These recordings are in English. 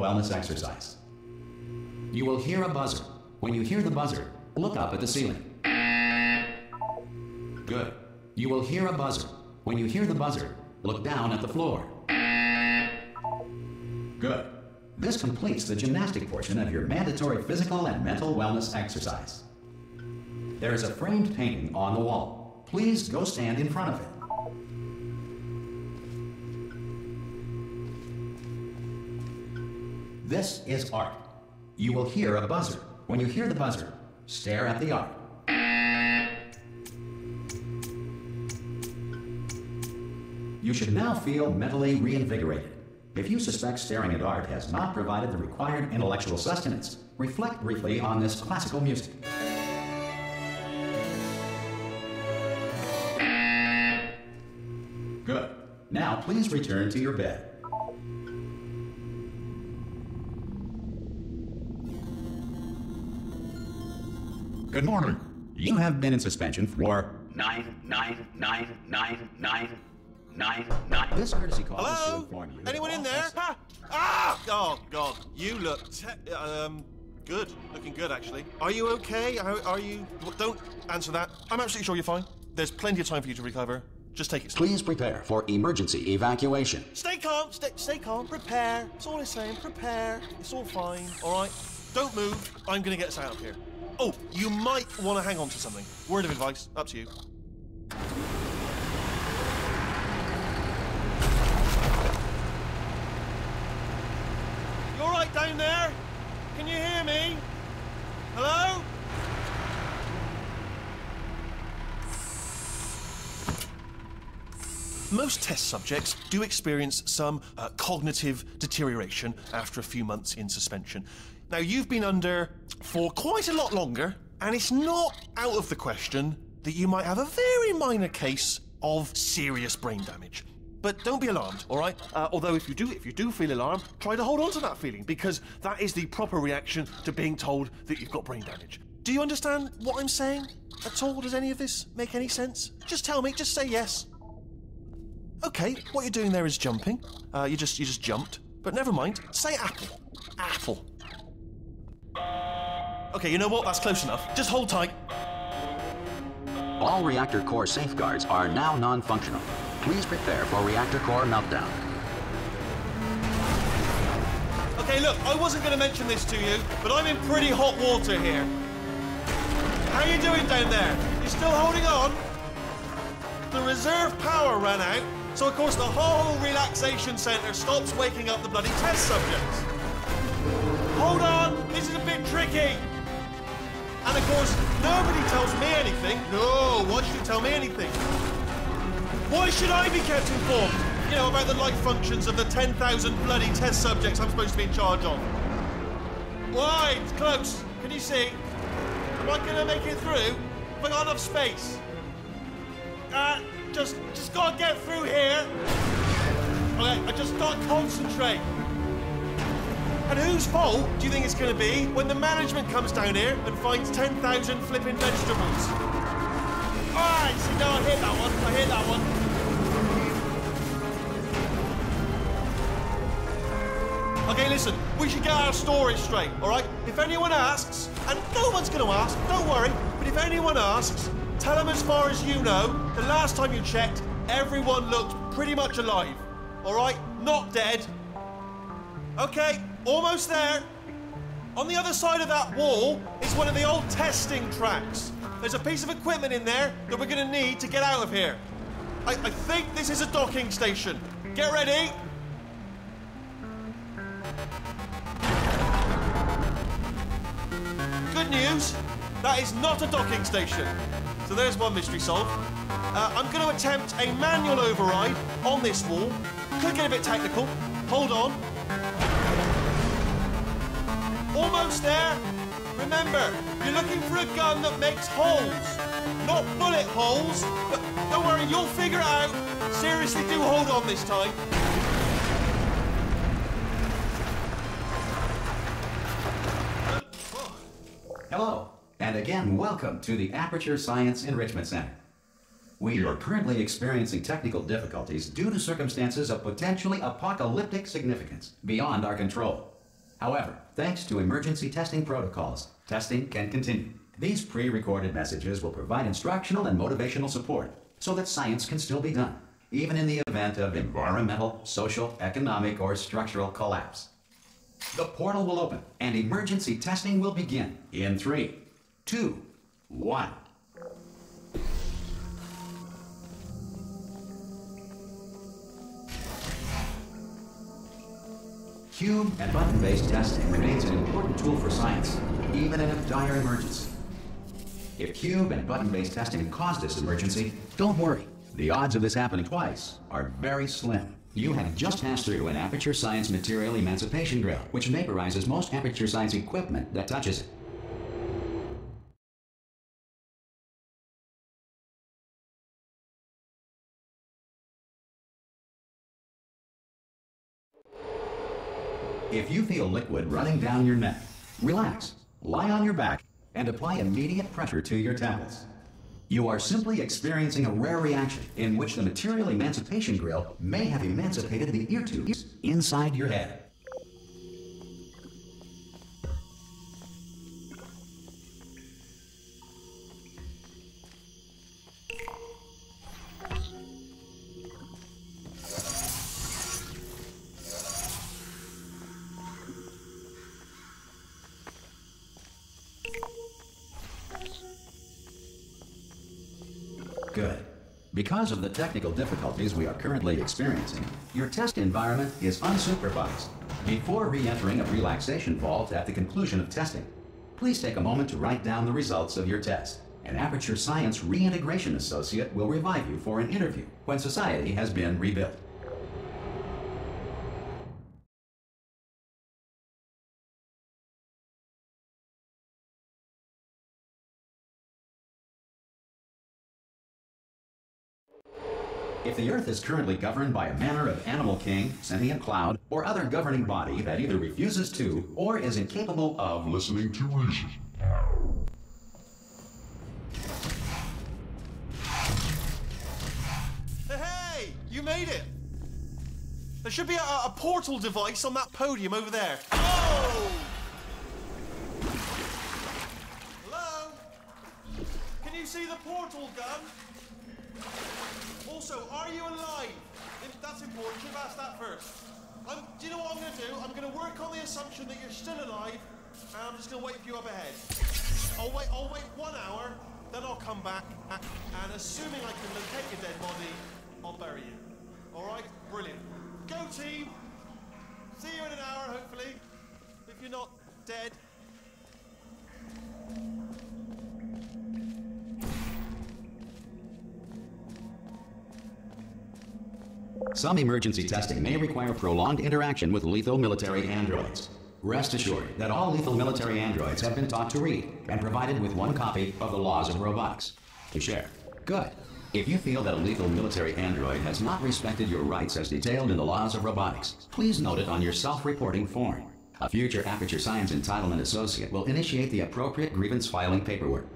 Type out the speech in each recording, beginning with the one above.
wellness exercise. You will hear a buzzer. When you hear the buzzer, look up at the ceiling. Good. You will hear a buzzer. When you hear the buzzer, look down at the floor. Good. This completes the gymnastic portion of your mandatory physical and mental wellness exercise. There is a framed painting on the wall. Please go stand in front of it. This is art. You will hear a buzzer. When you hear the buzzer, stare at the art. You should now feel mentally reinvigorated. If you suspect staring at art has not provided the required intellectual sustenance, reflect briefly on this classical music. Good. Now please return to your bed. Good morning. You have been in suspension for 9999999. This courtesy call is to inform you. Anyone in there? Ah! Oh God, you look good. Looking good, actually. Are you okay? Are you? Don't answer that. I'm absolutely sure you're fine. There's plenty of time for you to recover. Just take it slow. Please prepare for emergency evacuation. Stay calm. Stay calm. Prepare. That's all I'm saying. Prepare. It's all fine. All right. Don't move. I'm gonna get us out of here. Oh, you might want to hang on to something. Word of advice. Up to you. You all right down there? Can you hear me? Hello? Most test subjects do experience some cognitive deterioration after a few months in suspension. Now, you've been under for quite a lot longer, and it's not out of the question that you might have a very minor case of serious brain damage. But don't be alarmed, all right? Although if you do feel alarmed, try to hold on to that feeling, because that is the proper reaction to being told that you've got brain damage. Do you understand what I'm saying at all? Does any of this make any sense? Just tell me, just say yes. Okay, what you're doing there is jumping. You just jumped. But never mind, say apple. Apple. Okay, you know what? That's close enough. Just hold tight. All reactor core safeguards are now non-functional. Please prepare for reactor core meltdown. Okay, look, I wasn't going to mention this to you, but I'm in pretty hot water here. How you doing down there? You still holding on? The reserve power ran out, so of course the whole relaxation centre stops waking up the bloody test subjects. Hold on, this is a bit tricky. And of course, nobody tells me anything. No, why should you tell me anything? Why should I be kept informed? You know, about the life functions of the 10,000 bloody test subjects I'm supposed to be in charge of. Why? It's close. Can you see? Am I gonna make it through? Have I got enough space? Just gotta get through here. Okay, I just gotta concentrate. And whose fault do you think it's going to be when the management comes down here and finds 10,000 flipping vegetables? Alright, see, no, I hit that one. Okay, listen, we should get our story straight, alright? If anyone asks, and no one's going to ask, don't worry, but if anyone asks, tell them as far as you know, the last time you checked, everyone looked pretty much alive, alright? Not dead. Okay. Almost there. On the other side of that wall is one of the old testing tracks. There's a piece of equipment in there that we're going to need to get out of here. I think this is a docking station. Get ready. Good news, that is not a docking station. So there's one mystery solved. I'm going to attempt a manual override on this wall. Could get a bit technical. Hold on. Almost there. Remember, you're looking for a gun that makes holes. Not bullet holes, but don't worry, you'll figure it out. Seriously, do hold on this time. Hello, and again, welcome to the Aperture Science Enrichment Center. We are currently experiencing technical difficulties due to circumstances of potentially apocalyptic significance beyond our control. However, thanks to emergency testing protocols, testing can continue. These pre-recorded messages will provide instructional and motivational support so that science can still be done, even in the event of environmental, social, economic, or structural collapse. The portal will open and emergency testing will begin in 3, 2, 1. Cube and button-based testing remains an important tool for science, even in a dire emergency. If cube and button-based testing caused this emergency, don't worry. The odds of this happening twice are very slim. You have just passed through an Aperture Science material emancipation drill, which vaporizes most Aperture Science equipment that touches it. If you feel liquid running down your neck, relax, lie on your back, and apply immediate pressure to your temples. You are simply experiencing a rare reaction in which the material emancipation grill may have emancipated the ear tubes inside your head. Good. Because of the technical difficulties we are currently experiencing, your test environment is unsupervised. Before re-entering a relaxation vault at the conclusion of testing, please take a moment to write down the results of your test. An Aperture Science Reintegration Associate will revive you for an interview when society has been rebuilt. If the Earth is currently governed by a manner of animal king, sentient cloud, or other governing body that either refuses to or is incapable of listening to reason. Hey! You made it! There should be a portal device on that podium over there. Oh! Hello? Can you see the portal gun? Also, are you alive? That's important. Should have asked that first. Do you know what I'm going to do? I'm going to work on the assumption that you're still alive, and I'm just going to wait for you up ahead. I'll wait 1 hour, then I'll come back, and assuming I can locate your dead body, I'll bury you. All right? Brilliant. Go, team. See you in an hour, hopefully. If you're not dead. Some emergency testing may require prolonged interaction with lethal military androids. Rest assured that all lethal military androids have been taught to read and provided with 1 copy of the Laws of Robotics to share. Good. If you feel that a lethal military android has not respected your rights as detailed in the Laws of Robotics, please note it on your self-reporting form. A future Aperture Science Entitlement Associate will initiate the appropriate grievance filing paperwork.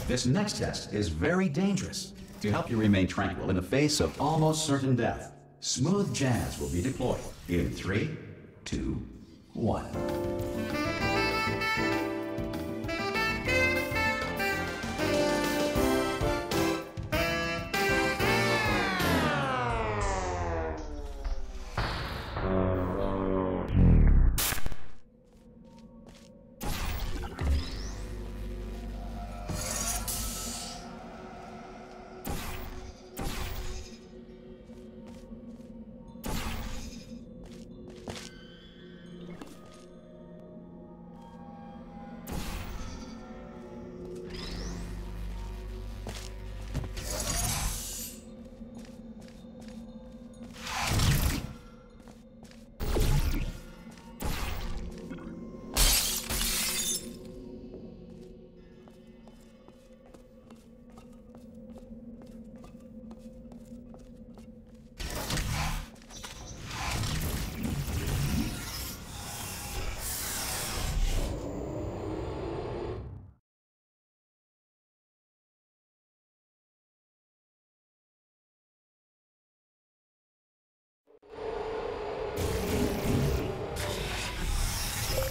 This next test is very dangerous. To help you remain tranquil in the face of almost certain death, smooth jazz will be deployed in 3, 2, 1.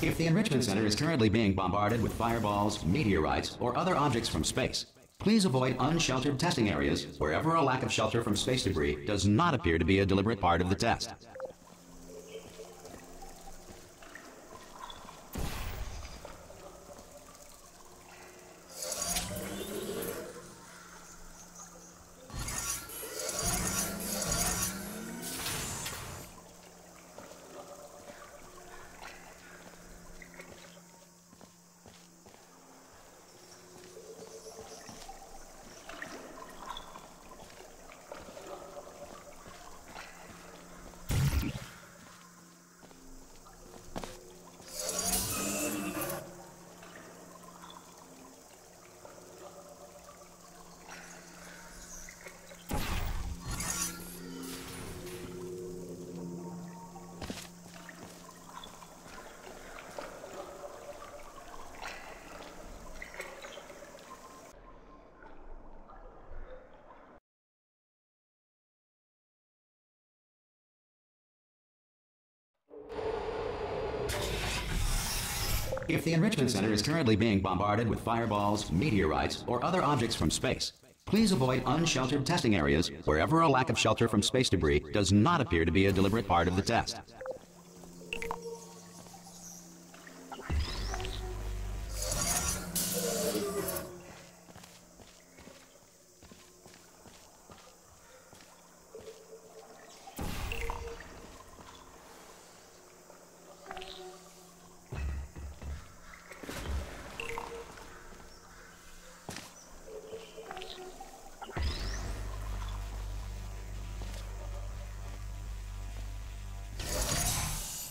If the Enrichment Center is currently being bombarded with fireballs, meteorites, or other objects from space, please avoid unsheltered testing areas wherever a lack of shelter from space debris does not appear to be a deliberate part of the test. If the Enrichment Center is currently being bombarded with fireballs, meteorites, or other objects from space, please avoid unsheltered testing areas wherever a lack of shelter from space debris does not appear to be a deliberate part of the test.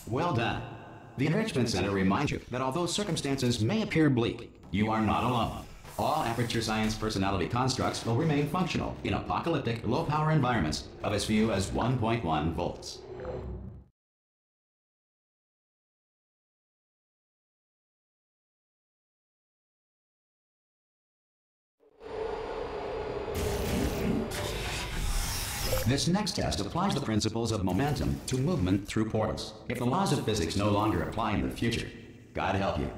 Well done. The Enrichment Center reminds you that although circumstances may appear bleak, you are not alone. All Aperture Science personality constructs will remain functional in apocalyptic, low-power environments of as few as 1.1 volts. This next test applies the principles of momentum to movement through portals. If the laws of physics no longer apply in the future, God help you.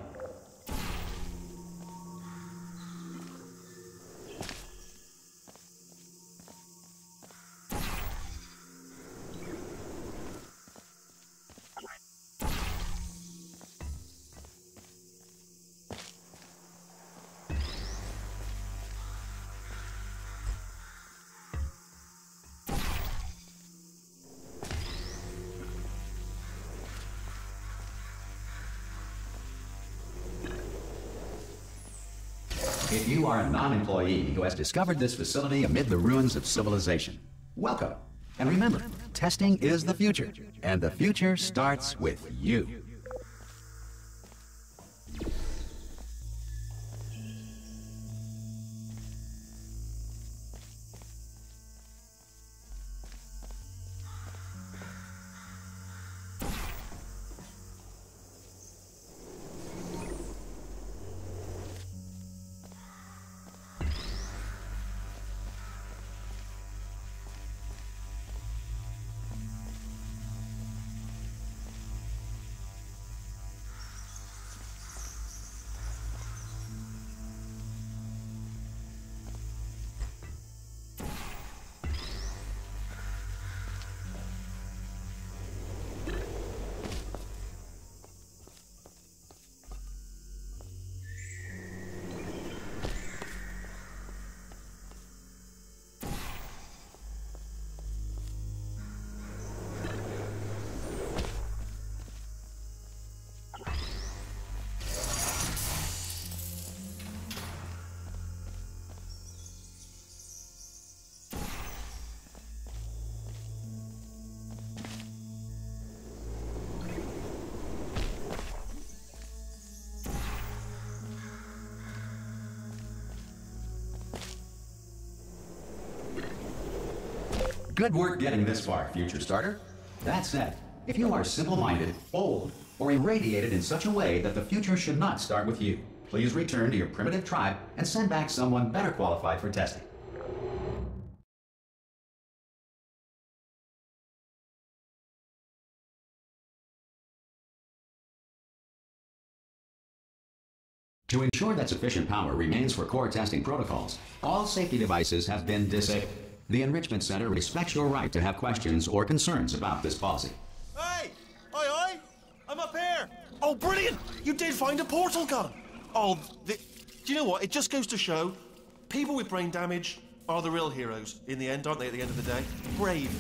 If you are a non-employee who has discovered this facility amid the ruins of civilization, welcome. And remember, testing is the future, and the future starts with you. Good work getting this far, future starter. That said, if you are simple-minded, old, or irradiated in such a way that the future should not start with you, please return to your primitive tribe and send back someone better qualified for testing. To ensure that sufficient power remains for core testing protocols, all safety devices have been disabled. The Enrichment Center respects your right to have questions or concerns about this policy. Hey! Oi, oi! I'm up here! Oh, brilliant! You did find a portal gun! Oh, do you know what? It just goes to show, people with brain damage are the real heroes in the end, aren't they, at the end of the day? Brave.